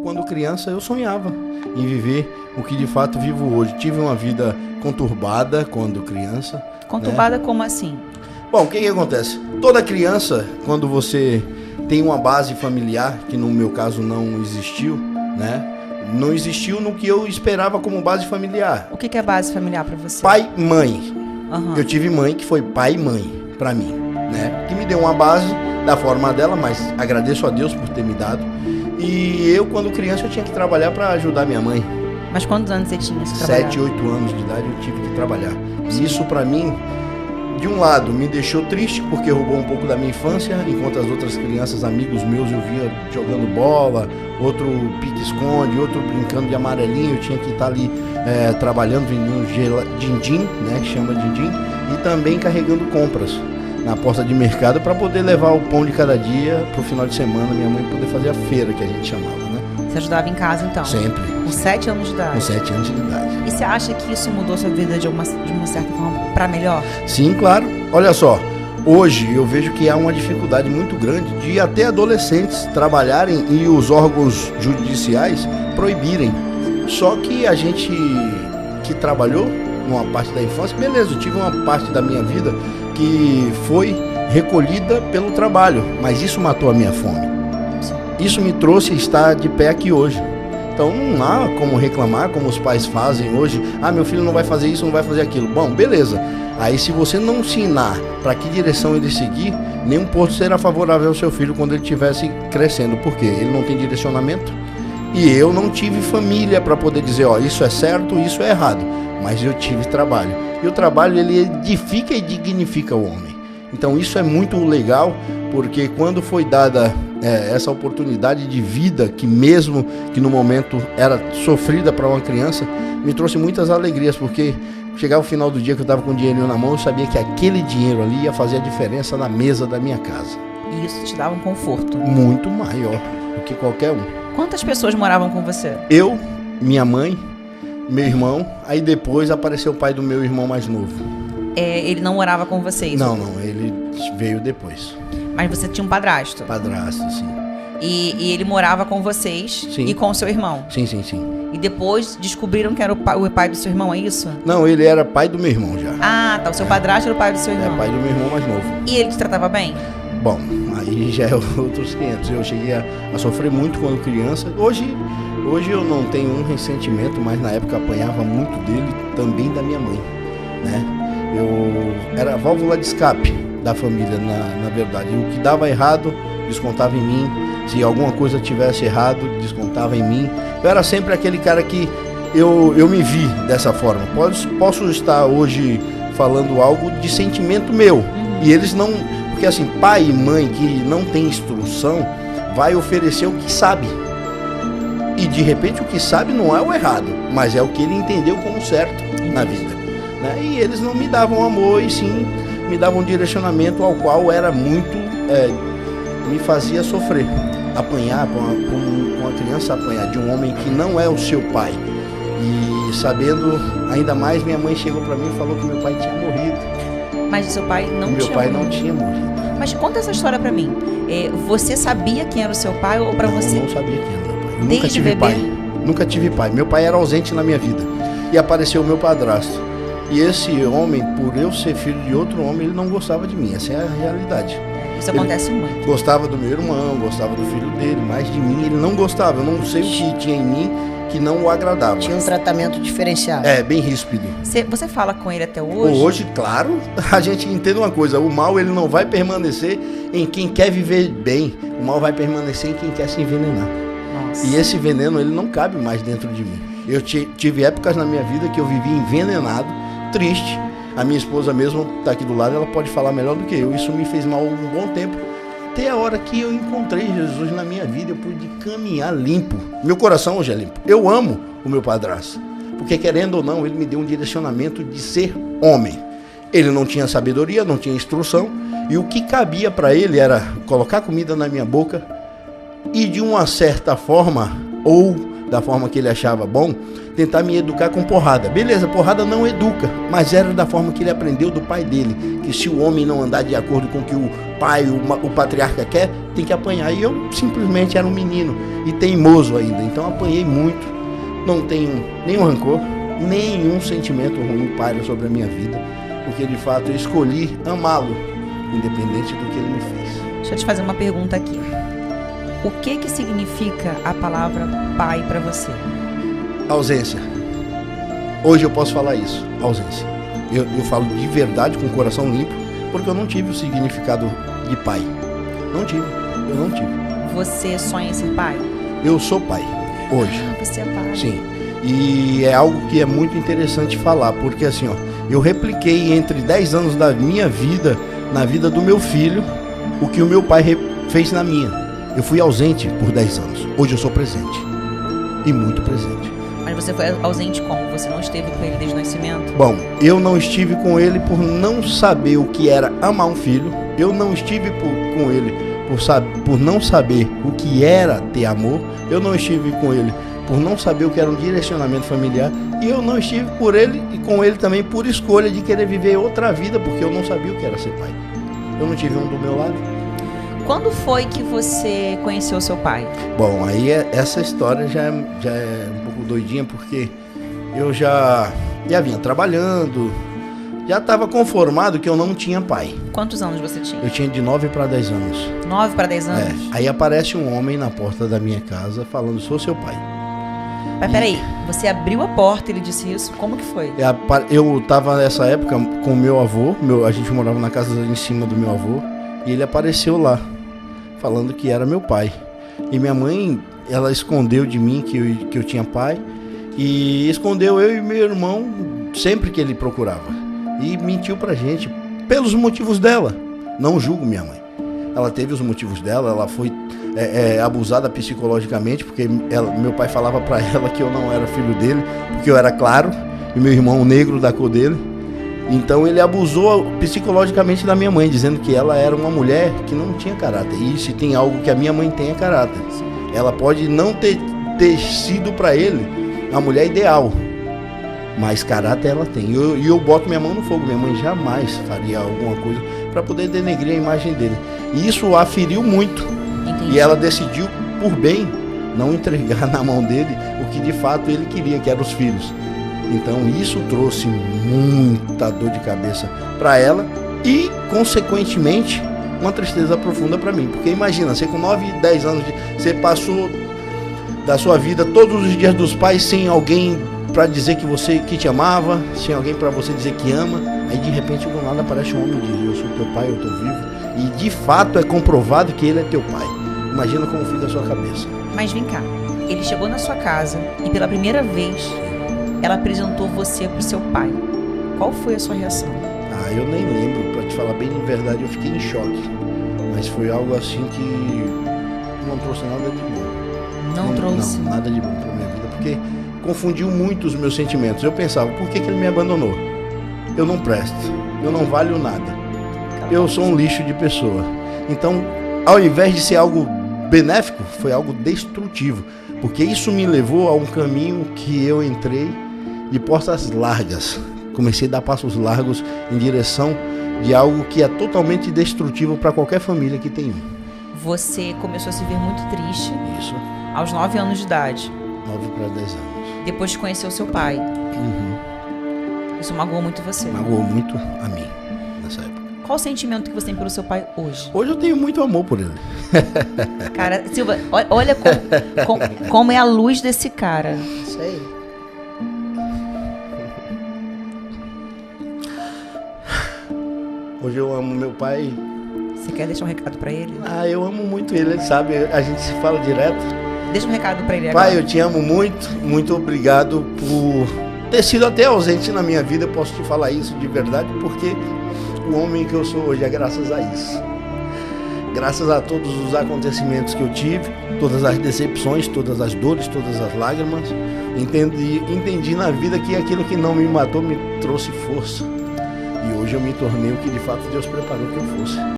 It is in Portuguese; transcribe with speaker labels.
Speaker 1: quando criança, eu sonhava em viver o que de fato vivo hoje. Tive uma vida conturbada quando criança.
Speaker 2: Conturbada, né? Como assim?
Speaker 1: Bom, o que acontece? Toda criança, quando você tem uma base familiar, que no meu caso não existiu, né? Não existiu no que eu esperava como base familiar.
Speaker 2: O que é base familiar para você?
Speaker 1: Pai, mãe.
Speaker 2: Uhum.
Speaker 1: Eu tive mãe que foi pai e mãe para mim, né? Que me deu uma base da forma dela, mas agradeço a Deus por ter me dado. E eu, quando criança, eu tinha que trabalhar para ajudar minha mãe.
Speaker 2: Mas quantos anos você tinha?
Speaker 1: 7, 8 anos de idade eu tive que trabalhar. E isso para mim, de um lado, me deixou triste porque roubou um pouco da minha infância, enquanto as outras crianças, amigos meus, eu via jogando bola, outro pique-esconde, outro brincando de amarelinho, eu tinha que estar ali trabalhando, vendendo din-din, né, que chama din-din, e também carregando compras na porta de mercado para poder levar o pão de cada dia pro final de semana, minha mãe poder fazer a feira, que a gente chamava, né?
Speaker 2: Você ajudava em casa, então?
Speaker 1: Sempre.
Speaker 2: Com 7 anos de idade?
Speaker 1: Com 7 anos de idade.
Speaker 2: E você acha que isso mudou sua vida de uma certa forma para melhor?
Speaker 1: Sim, claro. Olha só, hoje eu vejo que há uma dificuldade muito grande de até adolescentes trabalharem e os órgãos judiciais proibirem. Só que a gente que trabalhou numa parte da infância, beleza, eu tive uma parte da minha vida que foi recolhida pelo trabalho, mas isso matou a minha fome. Isso me trouxe a estar de pé aqui hoje. Então não há como reclamar, como os pais fazem hoje. Ah, meu filho não vai fazer isso, não vai fazer aquilo. Bom, beleza. Aí se você não ensinar para que direção ele seguir, nenhum ponto será favorável ao seu filho quando ele estivesse crescendo. Por quê? Ele não tem direcionamento. E eu não tive família para poder dizer, ó, isso é certo, isso é errado. Mas eu tive trabalho. E o trabalho, ele edifica e dignifica o homem. Então isso é muito legal, porque quando foi dada essa oportunidade de vida, que mesmo que no momento era sofrida para uma criança, me trouxe muitas alegrias, porque chegava o final do dia que eu estava com o dinheirinho na mão, eu sabia que aquele dinheiro ali ia fazer a diferença na mesa da minha casa.
Speaker 2: E isso te dava um conforto?
Speaker 1: Muito maior do que qualquer um.
Speaker 2: Quantas pessoas moravam com você?
Speaker 1: Eu, minha mãe, meu irmão, aí depois apareceu o pai do meu irmão mais novo.
Speaker 2: Ele não morava com vocês?
Speaker 1: Não, ele veio depois.
Speaker 2: Mas você tinha um padrasto?
Speaker 1: Padrasto, sim.
Speaker 2: E ele morava com vocês?
Speaker 1: Sim.
Speaker 2: E com o seu irmão?
Speaker 1: Sim.
Speaker 2: E depois descobriram que era o pai do seu irmão, é isso?
Speaker 1: Não, ele era pai do meu irmão já.
Speaker 2: Ah, tá. O seu padrasto era o pai do seu irmão.
Speaker 1: É pai do meu irmão mais novo.
Speaker 2: E ele te tratava bem?
Speaker 1: Bom, aí já é outros 500. Eu cheguei a sofrer muito quando criança. Hoje eu não tenho um ressentimento, mas na época apanhava muito dele, também da minha mãe, né? Eu era a válvula de escape da família, na verdade. O que dava errado, descontava em mim. Se alguma coisa tivesse errado, descontava em mim. Eu era sempre aquele cara que eu me vi dessa forma. Posso estar hoje falando algo de sentimento meu. E eles não... Porque assim, pai e mãe que não tem instrução, vai oferecer o que sabe. E de repente o que sabe não é o errado, mas é o que ele entendeu como certo na vida. Né? E eles não me davam amor, e sim me davam um direcionamento ao qual era muito, me fazia sofrer. Apanhar, como uma criança apanhar de um homem que não é o seu pai. E sabendo, ainda mais, minha mãe chegou para mim e falou que meu pai tinha morrido.
Speaker 2: Mas o seu pai não tinha morrido?
Speaker 1: Meu pai não tinha morrido.
Speaker 2: Mas conta essa história para mim. Você sabia quem era o seu pai ou para você?
Speaker 1: Eu não sabia quem era meu pai. Eu
Speaker 2: Desde
Speaker 1: nunca tive
Speaker 2: bebê?
Speaker 1: pai. Nunca tive pai. Meu pai era ausente na minha vida. E apareceu o meu padrasto. E esse homem, por eu ser filho de outro homem, ele não gostava de mim. Essa é a realidade.
Speaker 2: Isso acontece muito.
Speaker 1: Gostava do meu irmão, gostava do filho dele, mas de mim ele não gostava. Eu não sei o que tinha em mim que não o agradava.
Speaker 3: Tinha um tratamento diferenciado.
Speaker 1: Bem ríspido.
Speaker 2: Você fala com ele até hoje?
Speaker 1: Hoje, claro, a gente entende uma coisa. O mal, ele não vai permanecer em quem quer viver bem. O mal vai permanecer em quem quer se envenenar.
Speaker 2: Nossa.
Speaker 1: E esse veneno, ele não cabe mais dentro de mim. Eu tive épocas na minha vida que eu vivi envenenado, triste. A minha esposa mesmo está aqui do lado, ela pode falar melhor do que eu. Isso me fez mal um bom tempo. Até a hora que eu encontrei Jesus na minha vida, eu pude caminhar limpo. Meu coração hoje é limpo. Eu amo o meu padrasto. Porque querendo ou não, ele me deu um direcionamento de ser homem. Ele não tinha sabedoria, não tinha instrução. E o que cabia para ele era colocar comida na minha boca e de uma certa forma, ou da forma que ele achava bom, tentar me educar com porrada. Beleza, porrada não educa, mas era da forma que ele aprendeu do pai dele, que se o homem não andar de acordo com o que o pai, o patriarca quer, tem que apanhar. E eu simplesmente era um menino e teimoso ainda, então apanhei muito, não tenho nenhum rancor, nenhum sentimento ruim paira sobre a minha vida, porque de fato eu escolhi amá-lo, independente do que ele me fez.
Speaker 2: Deixa eu te fazer uma pergunta aqui. O que significa a palavra pai para você?
Speaker 1: Ausência. Hoje eu posso falar isso, ausência. Eu falo de verdade, com o coração limpo, porque eu não tive o significado de pai. Eu não tive.
Speaker 2: Você sonha em ser pai?
Speaker 1: Eu sou pai, hoje.
Speaker 2: Ah, você é pai.
Speaker 1: Sim. E é algo que é muito interessante falar, porque assim, ó, eu repliquei entre 10 anos da minha vida, na vida do meu filho, o que o meu pai fez na minha. Eu fui ausente por 10 anos. Hoje eu sou presente. E muito presente.
Speaker 2: Mas você foi ausente como? Você não esteve com ele desde o nascimento?
Speaker 1: Bom, eu não estive com ele por não saber o que era amar um filho. Eu não estive com ele por não saber o que era ter amor. Eu não estive com ele por não saber o que era um direcionamento familiar. E eu não estive por ele e com ele também por escolha de querer viver outra vida, porque eu não sabia o que era ser pai. Eu não tive um do meu lado.
Speaker 2: Quando foi que você conheceu seu pai?
Speaker 1: Bom, aí essa história já é um pouco doidinha, porque eu já vinha trabalhando, já estava conformado que eu não tinha pai.
Speaker 2: Quantos anos você tinha?
Speaker 1: Eu tinha de 9 para 10 anos.
Speaker 2: 9 para 10 anos?
Speaker 1: Aí aparece um homem na porta da minha casa falando, sou seu pai.
Speaker 2: Mas peraí, você abriu a porta e ele disse isso? Como que foi?
Speaker 1: Eu estava nessa época com o meu avô, a gente morava na casa em cima do meu avô, e ele apareceu lá, falando que era meu pai. E minha mãe, ela escondeu de mim que eu tinha pai, e escondeu eu e meu irmão sempre que ele procurava. E mentiu pra gente, pelos motivos dela. Não julgo minha mãe. Ela teve os motivos dela, ela foi abusada psicologicamente, porque meu pai falava pra ela que eu não era filho dele, porque eu era claro, e meu irmão negro da cor dele. Então ele abusou psicologicamente da minha mãe, dizendo que ela era uma mulher que não tinha caráter. E se tem algo que a minha mãe tem é caráter. Ela pode não ter sido para ele a mulher ideal, mas caráter ela tem. E eu boto minha mão no fogo. Minha mãe jamais faria alguma coisa para poder denegrir a imagem dele. E isso a feriu muito. Entendi. E ela decidiu, por bem, não entregar na mão dele o que de fato ele queria, que eram os filhos. Então isso trouxe muita dor de cabeça para ela e, consequentemente, uma tristeza profunda para mim. Porque imagina, você com 9, 10 anos, você passou da sua vida todos os dias dos pais sem alguém para dizer que te amava, sem alguém para você dizer que ama. Aí de repente do nada aparece um homem e diz, eu sou teu pai, eu estou vivo. E de fato é comprovado que ele é teu pai. Imagina como fica a sua cabeça.
Speaker 2: Mas vem cá, ele chegou na sua casa e pela primeira vez ela apresentou você pro seu pai. Qual foi a sua reação?
Speaker 1: Eu nem lembro, pra te falar bem de verdade, eu fiquei em choque. Mas foi algo assim que não trouxe nada de bom.
Speaker 2: Não trouxe?
Speaker 1: Não, nada de bom pra minha vida, porque confundiu muito os meus sentimentos. Eu pensava, por que ele me abandonou? Eu não presto, eu não valho nada. Eu sou um lixo de pessoa. Então, ao invés de ser algo benéfico, foi algo destrutivo. Porque isso me levou a um caminho que eu entrei de portas largas. Comecei a dar passos largos em direção de algo que é totalmente destrutivo para qualquer família que tem um.
Speaker 2: Você começou a se ver muito triste.
Speaker 1: Isso.
Speaker 2: Aos 9 anos de idade.
Speaker 1: 9 para 10 anos.
Speaker 2: Depois de conhecer o seu pai.
Speaker 1: Uhum.
Speaker 2: Isso magoou muito você.
Speaker 1: Magoou muito a mim, nessa época.
Speaker 2: Qual o sentimento que você tem pelo seu pai hoje?
Speaker 1: Hoje eu tenho muito amor por ele.
Speaker 2: Cara, Silva, olha como é a luz desse cara.
Speaker 3: Isso aí.
Speaker 1: Hoje eu amo meu pai.
Speaker 2: Você quer deixar um recado pra ele?
Speaker 1: Eu amo muito ele sabe, a gente se fala direto.
Speaker 2: Deixa um recado pra ele agora.
Speaker 1: Pai, eu te amo muito, muito obrigado por ter sido até ausente na minha vida. Eu posso te falar isso de verdade, porque o homem que eu sou hoje é graças a isso. Graças a todos os acontecimentos que eu tive, todas as decepções, todas as dores, todas as lágrimas, entendi na vida que aquilo que não me matou me trouxe força. E hoje eu me tornei o que de fato Deus preparou que eu fosse.